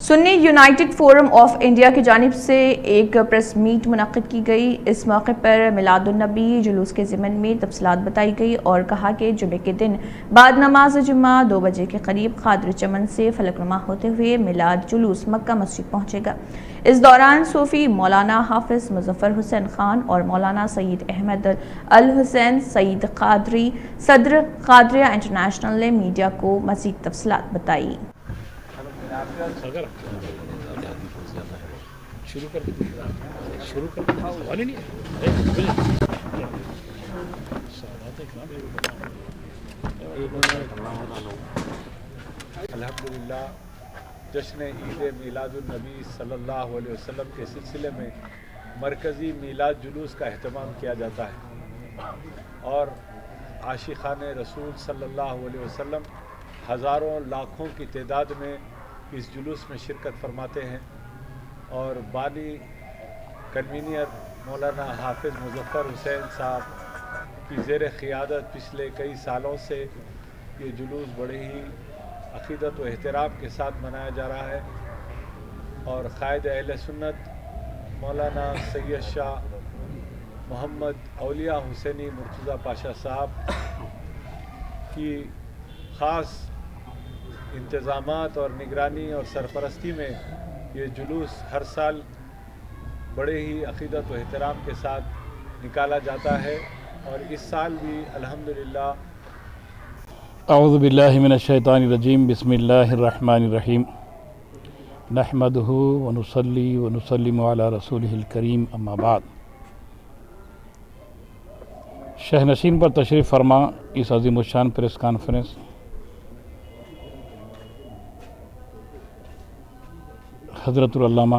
سنی یونائٹڈ فورم آف انڈیا کی جانب سے ایک پریس میٹ منعقد کی گئی۔ اس موقع پر میلاد النبی جلوس کے ضمن میں تفصیلات بتائی گئی اور کہا کہ جمعے کے دن بعد نماز جمعہ 2 بجے کے قریب خادر چمن سے فلک نما ہوتے ہوئے میلاد جلوس مکہ مسجد پہنچے گا۔ اس دوران صوفی مولانا حافظ مظفر حسین خان اور مولانا سید احمد الحسین سعید قادری صدر قادریہ انٹرنیشنل نے میڈیا کو مزید تفصیلات بتائی۔ الحمدللہ جشن عید میلاد النبی صلی اللہ علیہ وسلم کے سلسلے میں مرکزی میلاد جلوس کا اہتمام کیا جاتا ہے اور عاشقان رسول صلی اللہ علیہ وسلم ہزاروں لاکھوں کی تعداد میں اس جلوس میں شرکت فرماتے ہیں اور بانی کنوینئر مولانا حافظ مظفر حسین صاحب کی زیر قیادت پچھلے کئی سالوں سے یہ جلوس بڑے ہی عقیدت و احترام کے ساتھ منایا جا رہا ہے اور قائد اہل سنت مولانا سید شاہ محمد اولیاء حسینی مرتضیٰ پاشا صاحب کی خاص انتظامات اور نگرانی اور سرپرستی میں یہ جلوس ہر سال بڑے ہی عقیدت و احترام کے ساتھ نکالا جاتا ہے اور اس سال بھی الحمدللہ اعوذ باللہ من الشیطان الرجیم بسم اللہ الرحمن الرحیم نحمدہ ونصلی ونسلم علی رسولہ الکریم اما بعد۔ شہنشین پر تشریف فرما اس عظیم الشان پریس کانفرنس حضرت العلامہ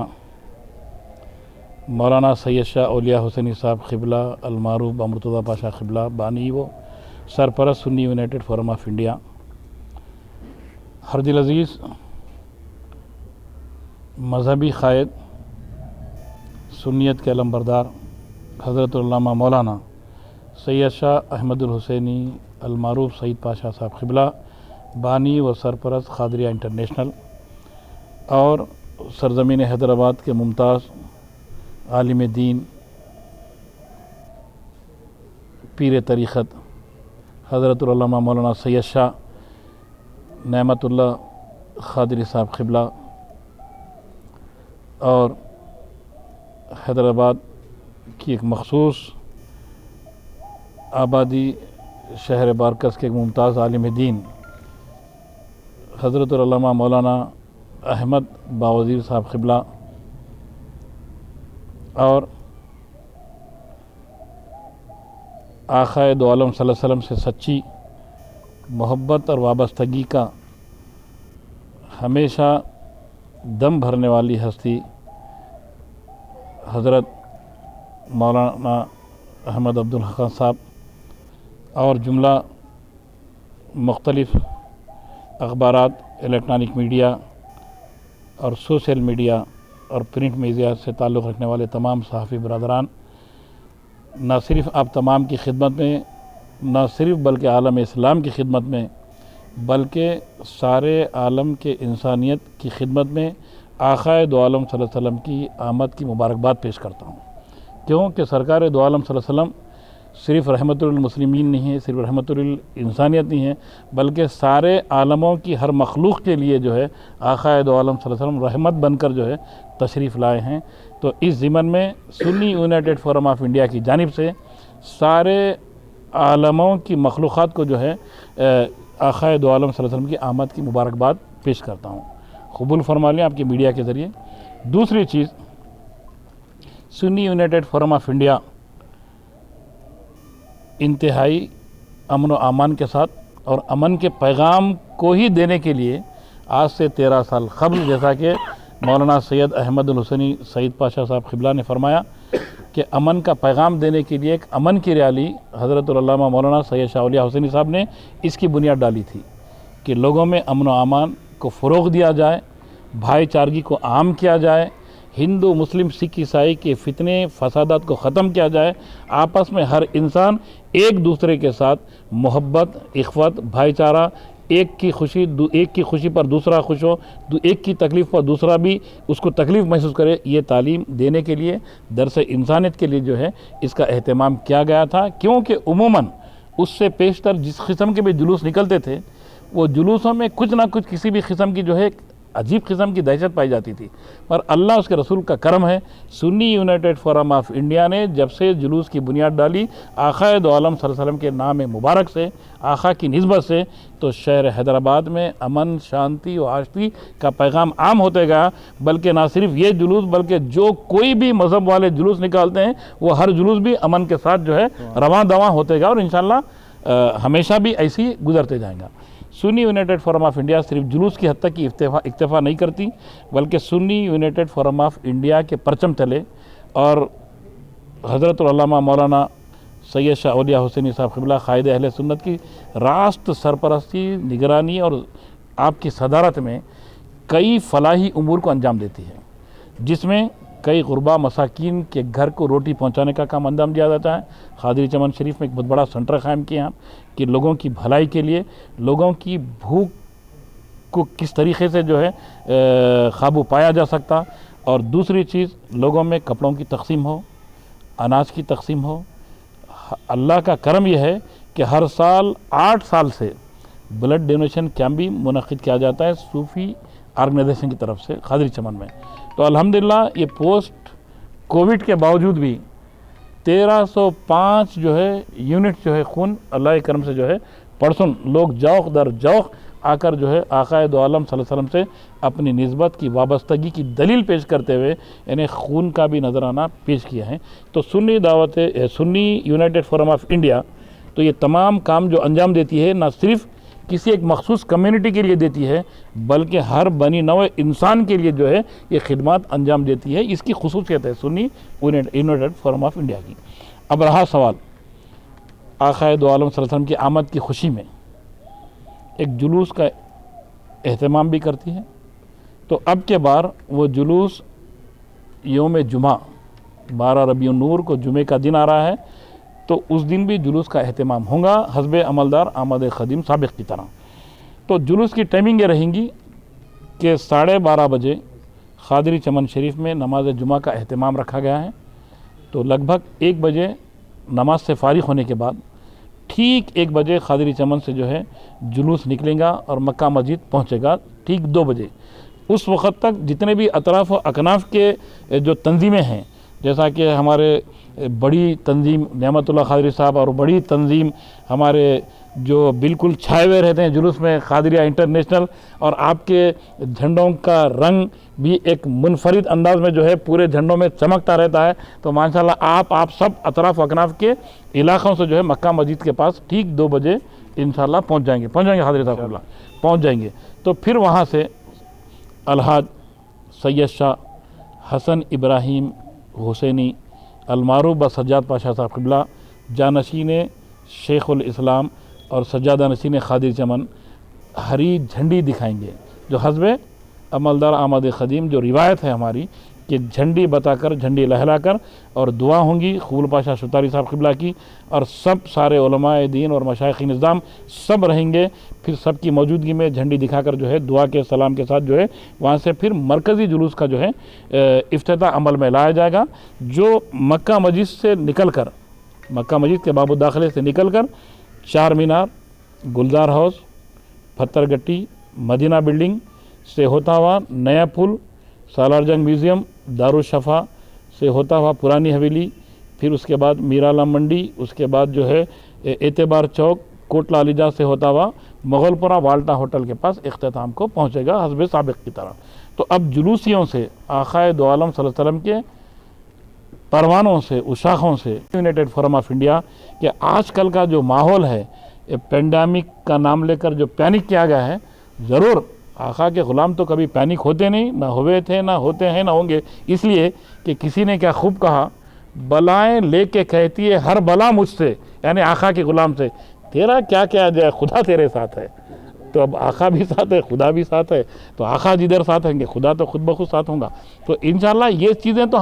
مولانا سید شاہ اولیاء حسینی صاحب قبلہ المعروف بمرتضیٰ پاشا قبلہ بانی و سرپرست سنی یونائٹڈ فورم آف انڈیا، ہر دل عزیز مذہبی قائد سنیت کے علمبردار حضرت العلامہ مولانا سید شاہ احمد الحسینی المعروف سعید پاشا صاحب قبلہ بانی و سرپرست قادریہ انٹرنیشنل اور سرزمین حیدرآباد کے ممتاز عالم دین پیر طریقت حضرت العلامہ مولانا سید شاہ نعمت اللہ قادری صاحب قبلہ اور حیدرآباد کی ایک مخصوص آبادی شہر بارکس کے ایک ممتاز عالم دین حضرت العلامہ مولانا احمد باوزیر صاحب قبلہ اور آقائے دو عالم صلی اللہ علیہ وسلم سے سچی محبت اور وابستگی کا ہمیشہ دم بھرنے والی ہستی حضرت مولانا احمد عبدالحق صاحب اور جملہ مختلف اخبارات الیکٹرانک میڈیا اور سوشل میڈیا اور پرنٹ میڈیا سے تعلق رکھنے والے تمام صحافی برادران، نہ صرف آپ تمام کی خدمت میں، نہ صرف بلکہ عالم اسلام کی خدمت میں، بلکہ سارے عالم کے انسانیت کی خدمت میں آقائے دو عالم صلی اللہ علیہ وسلم کی آمد کی مبارکباد پیش کرتا ہوں، کیونکہ سرکار دو عالم صلی اللہ علیہ وسلم صرف رحمت للمسلمین نہیں ہے، صرف رحمت للانسانیت نہیں ہے، بلکہ سارے عالموں کی ہر مخلوق کے لیے جو ہے آقائے دو عالم صلی اللہ علیہ وسلم رحمت بن کر جو ہے تشریف لائے ہیں۔ تو اس ضمن میں سنی یونائٹڈ فورم آف انڈیا کی جانب سے سارے عالموں کی مخلوقات کو جو ہے آقائے دو عالم صلی اللہ علیہ وسلم کی آمد کی مبارکباد پیش کرتا ہوں۔ قبول فرما لیں آپ کے میڈیا کے ذریعے۔ دوسری چیز، سنی یونائٹڈ فورم آف انڈیا انتہائی امن و امان کے ساتھ اور امن کے پیغام کو ہی دینے کے لیے آج سے 13 سال قبل، جیسا کہ مولانا سید احمد الحسینی سعید پاشا صاحب قبلہ نے فرمایا کہ امن کا پیغام دینے کے لیے ایک امن کی ریالی حضرت العلامہ مولانا سید شاہ اولیاء حسینی صاحب نے اس کی بنیاد ڈالی تھی کہ لوگوں میں امن و امان کو فروغ دیا جائے، بھائی چارگی کو عام کیا جائے، ہندو مسلم سکھ عیسائی کے فتنے فسادات کو ختم کیا جائے، آپس میں ہر انسان ایک دوسرے کے ساتھ محبت، اخوت، بھائی چارہ एक की खुशी पर दूसरा खुश हो, एक की तकलीफ़ पर दूसरा भी उसको तकलीफ़ महसूस करे, ये तालीम देने के लिए दरस इंसानियत के लिए जो है इसका अहतमाम किया गया था। क्योंकि उमूमन उससे पेशतर जिस किस्म के भी जुलूस निकलते थे, वो जुलूसों में कुछ ना कुछ किसी भी किस्म की जो है अजीब किस्म की दहशत पाई जाती थी। पर अल्लाह उसके रसूल का करम है, Sunni United forum of India ने जब से जुलूस की बुनियाद डाली आक़ाए दो आलम सल्लल्लाहु अलैहि वसल्लम के नाम मुबारक से, आक़ा की निस्बत से, तो शहर हैदराबाद में अमन, शांति और आश्ती का पैगाम आम होते गया। बल्कि ना सिर्फ ये जुलूस, बल्कि जो कोई भी मज़हब वाले जुलूस निकालते हैं वो हर जुलूस भी अमन के साथ जो है रवां दवां होते गया और इंशाअल्लाह हमेशा भी ऐसे ही गुजरते जाएंगे। Sunni United forum of India सिर्फ जुलूस की हद तक की इक्तफ़ा नहीं करती, बल्कि Sunni United forum of India के परचम तले और हज़रत उल्लामा मौलाना सैयद शाह औलिया हुसैनी साहब क़िबला क़ायद अहले सुन्नत की रास्त सरपरस्ती, निगरानी और आपकी सदारत में कई फलाही उमूर को अंजाम देती है, जिसमें कई गुरबा मसाकीन के घर को रोटी पहुंचाने का काम अंजाम दिया जाता है। खादिरी चमन शरीफ में एक बहुत बड़ा सेंटर कायम किया है कि लोगों की भलाई के लिए, लोगों की भूख को किस तरीके से जो है काबू पाया जा सकता, और दूसरी चीज़ लोगों में कपड़ों की तकसीम हो, अनाज की तकसीम हो। अल्लाह का करम यह है कि हर साल 8 साल से ब्लड डोनेशन कैंप भी मुनक़िद किया जाता है सूफ़ी ऑर्गेनाइजेशन की तरफ से खादिरी चमन में। तो अल्हम्दुलिल्लाह ये पोस्ट कोविड के बावजूद भी 1305 जो है यूनिट जो है खून अल्लाह के करम से जो है परसों लोग जौक़ दर जौक़ आकर जो है आक़ाए दो आलम सल्लल्लाहु अलैहि वसल्लम से अपनी निस्बत की वाबस्तगी की दलील पेश करते हुए इन्हें खून का भी नजराना पेश किया है। तो Sunni United forum of India तो ये तमाम काम जो अंजाम देती है ना सिर्फ किसी एक मखसूस कम्युनिटी के लिए देती है, बल्कि हर बनी नौ इंसान के लिए जो है ये खिदमत अंजाम देती है। इसकी खुसूसियत है Sunni United forum of India की। अब रहा सवाल आक़ाए दो आलम सल्लल्लाहु अलैहि वसल्लम की आमद की खुशी में एक जुलूस का एहतमाम भी करती है। तो अब के बार वो जुलूस यौम जुमा 12 रबीउन नूर को जुमे का दिन आ रहा है, तो उस दिन भी जुलूस का एहतमाम होगा हस्बे अमलदार आमद ख़दीम साबिक़ की तरह। तो जुलूस की टाइमिंग ये रहेंगी कि 12:30 बजे खादिरी चमन शरीफ में नमाज जुमा का एहतमाम रखा गया है। तो लगभग 1 बजे नमाज से फ़ारिग़ होने के बाद ठीक 1 बजे खादिरी चमन से जो है जुलूस निकलेगा और मक्का मस्जिद पहुँचेगा ठीक 2 बजे। उस वक़्त तक जितने भी अतराफ़ व अकनाफ़ के जो तंजीमें हैं, जैसा कि हमारे बड़ी तंजीम नेमतुल्लाह खादरी साहब और बड़ी तंजीम हमारे जो बिल्कुल छाए हुए रहते हैं जुलूस में खादरिया इंटरनेशनल, और आपके झंडों का रंग भी एक मुनफरिद अंदाज में जो है पूरे झंडों में चमकता रहता है। तो माशाल्लाह आप सब अतराफ़ अकनाफ़ के इलाक़ों से जो है मक्का मस्जिद के पास ठीक 2 बजे इंशाल्लाह पहुँच जाएंगे खादरी साहब पहुँच जाएंगे। तो फिर वहाँ से अलहाज सैयद शाह हसन इब्राहिम हुसैनी अलमारूफ ब सज्जाद पाशा साहब क़िबला जानशीन शेखुल इस्लाम और सज्जादा नशीन खादिर चमन हरी झंडी दिखाएंगे, जो हस्बे अमलदार आमद ख़दीम जो रिवायत है हमारी कि झंडी बताकर, झंडी लहराकर और दुआ होंगी खूल पाशा शुतारी साहब क़िबला की, और सब सारे उलमाए दीन और मशाइख़ निज़ाम सब रहेंगे। फिर सब की मौजूदगी में झंडी दिखाकर जो है दुआ के सलाम के साथ जो है वहाँ से फिर मरकज़ी जुलूस का जो है इफ्तिताह अमल में लाया जाएगा, जो मक्का मस्जिद से निकल कर, मक्का मस्जिद के बाबू दाखिले से निकल कर चार मीनार, गुलजार हाउस, पत्थरगट्टी, मदीना बिल्डिंग से होता हुआ नया पुल, सालार जंग म्यूज़ियम, दारुशफ़ा से होता हुआ पुरानी हवेली, फिर उसके बाद मीराला मंडी, उसके बाद जो है एतबार चौक, कोटला अलीजा से होता हुआ मुग़लपुरा वाल्टा होटल के पास इख्तिताम को पहुँचेगा हस्बे साबिक़ की तरह। तो अब जुलूसियों से आक़ाए दो आलम सल्लल्लाहु अलैहि वसल्लम के परवानों से, उशाखों से यूनाइटेड फोरम ऑफ इंडिया के आजकल का जो माहौल है, पेंडेमिक का नाम लेकर जो पैनिक किया गया है, ज़रूर आक़ा के ग़ुलाम तो कभी पैनिक होते नहीं, ना हुए थे, ना होते हैं, ना होंगे। इसलिए कि किसी ने क्या खूब कहा, बलाएं लेके कहती है हर बला मुझसे, यानी आक़ा के ग़ुलाम से, तेरा क्या क्या जाए, खुदा तेरे साथ है। तो अब आक़ा भी साथ है, खुदा भी साथ है, तो आक़ा जिधर साथ होंगे खुदा तो खुद ब खुद साथ होगा। तो इंशाअल्लाह ये चीज़ें तो